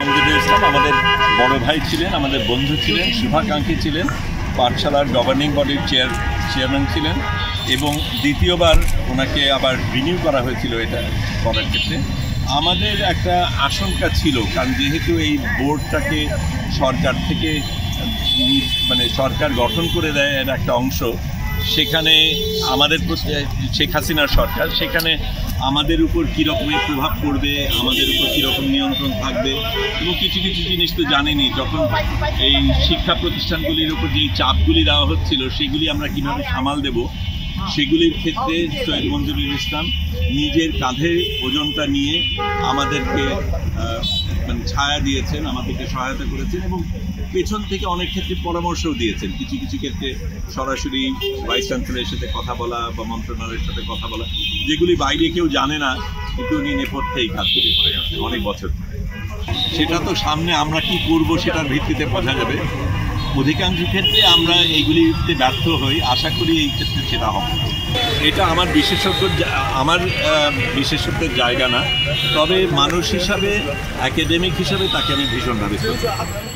মঞ্জুরুল ইসলাম আমাদের বড় ভাই ছিলেন, আমাদের বন্ধু ছিলেন, শুভাকাঙ্ক্ষী ছিলেন, পাঠশালার গভর্নিং বডির চেয়ারম্যান ছিলেন এবং দ্বিতীয়বার ওনাকে আবার রিনিউ করা হয়েছিল এটা করার ক্ষেত্রে। আমাদের একটা আশঙ্কা ছিল, কারণ যেহেতু এই বোর্ডটাকে সরকার থেকে মানে সরকার গঠন করে দেয় এর একটা অংশ, সেখানে আমাদের শেখ হাসিনার সরকার, সেখানে আমাদের উপর কী রকমের প্রভাব পড়বে, আমাদের উপর কীরকম নিয়ন্ত্রণ থাকবে এবং কিছু কিছু জিনিস তো জানেনি। যখন এই শিক্ষা প্রতিষ্ঠানগুলির উপর যেই চাপগুলি দেওয়া হচ্ছিল সেগুলি আমরা কীভাবে সামাল দেব, সেগুলির ক্ষেত্রে সৈয়দ মঞ্জুরুল ইসলাম নিজের কাঁধে ওজনটা নিয়ে আমাদেরকে মানে ছায়া দিয়েছেন, আমাদেরকে সহায়তা করেছেন এবং পেছন থেকে অনেক ক্ষেত্রে পরামর্শও দিয়েছেন। কিছু কিছু ক্ষেত্রে সরাসরি ভাইস চ্যান্সেলরের সাথে কথা বলা বা মন্ত্রণালয়ের সাথে কথা বলা, যেগুলি বাইরে কেউ জানে না, কিন্তু উনি নেপথ্যে এই কাজগুলি করে আসছেন অনেক বছর। সেটা তো সামনে আমরা কি করব সেটার ভিত্তিতে বোঝা যাবে। অধিকাংশ ক্ষেত্রে আমরা এইগুলিতে ব্যর্থ হই, আশা করি এই ক্ষেত্রে সেটা হবে। এটা আমার বিশেষত্বের জায়গা না, তবে মানুষ হিসাবে, একাডেমিক হিসাবে তাকে আমি ভীষণভাবে শ্রদ্ধা করি।